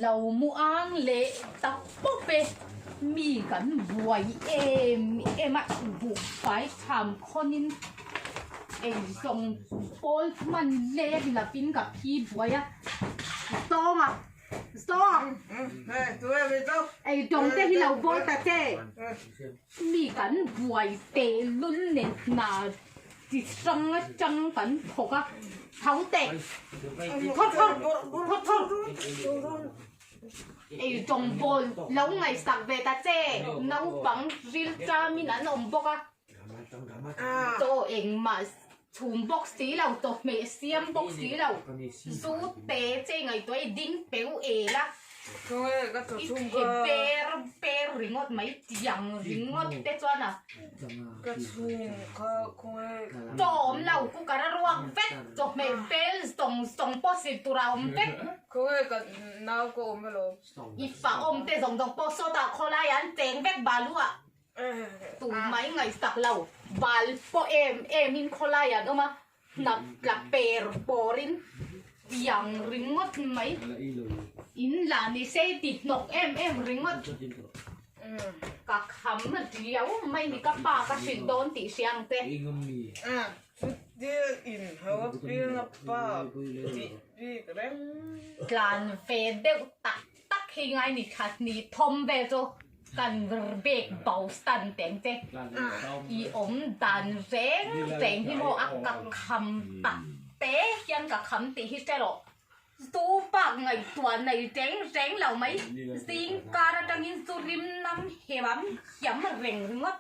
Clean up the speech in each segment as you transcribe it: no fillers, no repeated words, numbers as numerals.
เรามูอังเละตักปุ๊บเปมีกันบวยมาบุกไฟทำคนนินส่งโป้มันเละละปินกับพี่บวยอะโซ่อะโซ่ตรงที่เราบอกแต่เจ้มีกันบวยเตลุ่นเน็ตนาจิจังกันพกอะท้องเตะทดจงบอลแล้วไงสักเบตาเจ้น้องบังริลจามินันอมบอกอะตัวเองมาถุงบอกสีเราตัวเมเซียมบอกสีเราสู้เตะเจ้ไงตัวดิ้งเป๋วละเปรริงอดไหมยังริงอดเตจวนอ่ะจอมเรากูกระรวงเฟ็ดจบเมเปลส่งโพสิตุราอมเฟ็ดอีฝ่าอมเตส่งโพสตาโคลายันเจงเฟกบาลัวตูไหมไงสักเราบาลโปมินโคลายันออกมานับกลับเปรโปรินยังริงอดไหมอินลานิเซติดนกริงอดกักคำมันเดียวไม่มีกระปากระสินโดนตีเสียงเตะเดี๋ยวอินเขาเปลี่ยนป้าดีกระเด้งการเฟดเดวตักยังไงนี่ค่ะนี่ทอมเบโจกันเบกเบาสตันเต็งเจอีอมดันเร่งที่โมอักกักคำตักเตะยังกักคำตีฮิเจโรตูปากไงตัวไหนเจ๋งเหล่าไหมสิงการดังอินสุริมน้ำเหวมย้ำเร่งริงว่า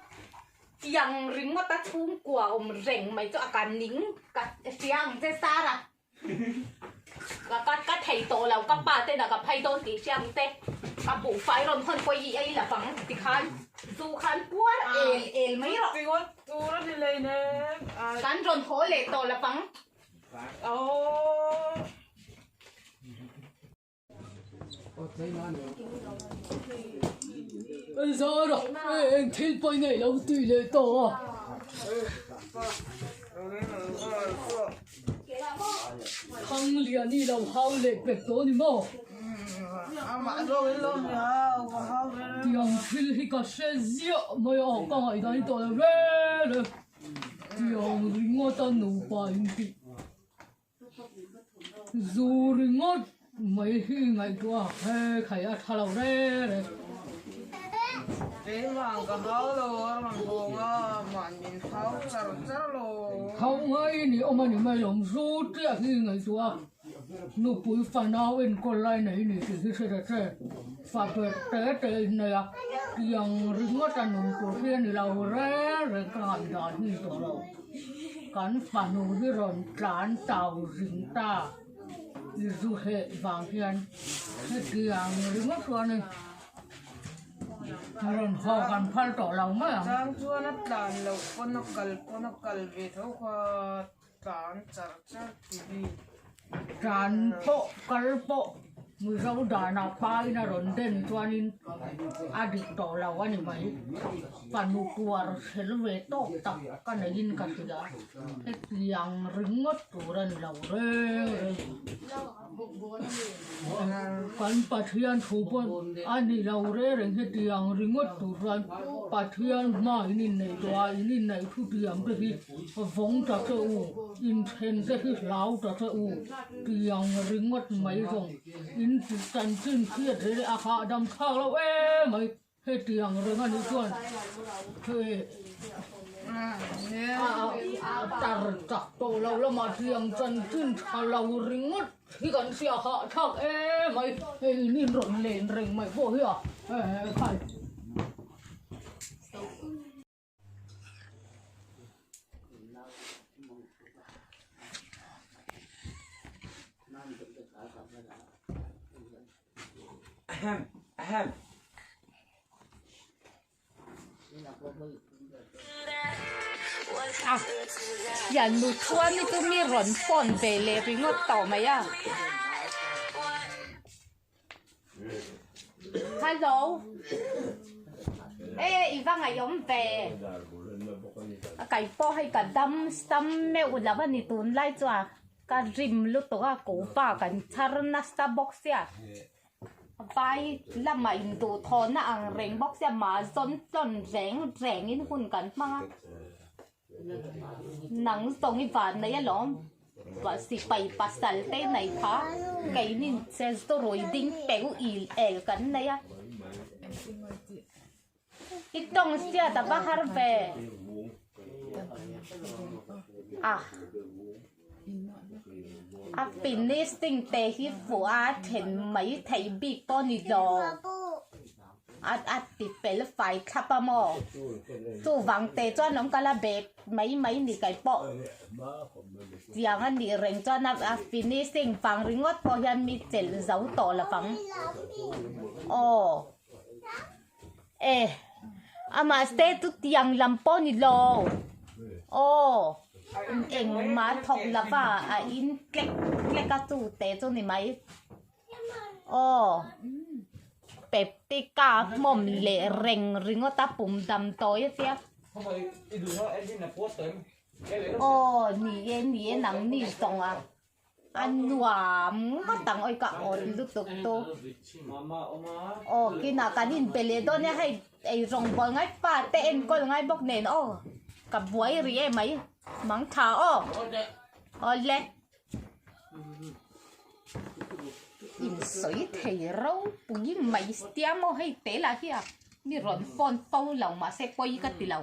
ยังริงว่าตะทุ่งกว่าอมเร่งไหมจะอาการนิ่งกัดเสียงเจสาระก็ไทยโตแล้วก็ป้าเต้นกับไพโตตีเสียงเต้กับบุไฟร้อนคนกวยไอ้ละฝังติคันสู้คันปวดเอไม่หรอกตัวนั่นเลยนะการร้อนโหเลโตละฝังโอ้sao rồi em thấy bây này lâu tùy lệ to thằng liền đi đâu hao lệ bẹt đó đi mau tiếng phil hi cả xe rượu mà ở con ấy đây to là về rồi tiếng ring ngót ta nụ bài đi dù ring ngót mấy khi ngày qua hay khai ăn thà lâu đấy mang cái háo rồi mang bông à mang miếng háo sao rồi không ai ni ông anh mày làm rút ra khi ngày qua nụ bụi phản áo bên con lai này ni thì sẽ ra thế phạt bể này à tiếng ring ngót ta nụ của thiên ni lâu rồi càng đàn ni tổ lâu cán phản nụ đi rồi trán tàu ring ta dù hệ vàng hiền tiếng ring ngót qua này rồi họ còn phơi tổ lòng mà trang chua nó đàn lâu con nó cල් về thấu qua trán chặt đi trán bộ cල් bộ người giàu đàn nào phai na rồi đến cho nên adik tổ lòng anh mấy phản nụ tua sẽ về tổ tập cái này in cả gì đó cái tiếng ring ngót tổ lên lâu rồiกันปัทยันถูปนอันนี้เราเร่งให้เตียงริงวัดตุรันปัทยันมาอินในตัวอินในทุเตียงก็ที่ฟงจักรอูอินเทนก็ที่ลาวจักรอูเตียงริงวัดไม่ส่งอินจันจินเครียดเลยอาคาดำข้าวแล้วไม่ให้เตียงเรื่องนี้ส่วนเฮ้ตัดจักโตเรามาเตียงจันจินชาเราริงวัดที่กันเสียหาชักไม่นี่รถเลนเร่งไม่พอเหรอใครอย่าหลุดชั่วนี่ก็มีหล่นฝนเบเลริงอดต่อไหมอ่ะฮัลโหล อีว่าไงยอมเวไก่ป้อให้กันดำซ้ำแม่อุลาวันนี้ตูนไล่จ้ะกันริมลุตัวกูป้ากันชาร์นัสตาบ็อกเซียไปละมาอินดูทอนนะอังเร่งบ็อกเซียมาจนแรงอินหุ่นกันมาหนังส่งอีวันในยะล้อมว่าสิไปปัสสัลเต้ไหนคะไก่นินเซสโตรอยดิ้งเปกูอีเอลกันในยะอีตรงเสียแต่บ้าฮาร์เวปินนี่สิ่งเตะที่ฝัวเห็นไหมไทยบิ๊กป้อนี่ดอติดเป็นไฟขับมอสู้วังเตะจ้าน้องกะละเบกไม่นี่ไก่ป้ออย่างอันนี้เร่งจ้านับปินนี่สิ่งฟังริงวัดพอยันมีเจลเจ้าต่อละฟังอามาสเตตุที่ยังลำป้อนี่รอเอ็งมาถกละว่าอินเกล็กกระจูเตะจนนี่ไหมเป๊ปติกาหม่อมเละเร่งริงก็ตาปุ่มดำโต้ยเสียนี่หนังนี่ตรงอันหวานก็ตั้งไอ้กะอ่อนลุกตุกโตกินกันอินเปเลโดเนี่ยให้ไอ้รองบอลง่ายป้าเต้นก็ง่ายบอกเน้นกับบวยรีไหมมังท้าเละอินสวยเทเราปุยไม่สเตียมให้เตะละเฮียนี่ร้อนฟอนเป้าเหล่ามาเซกปอยกันติเหล่า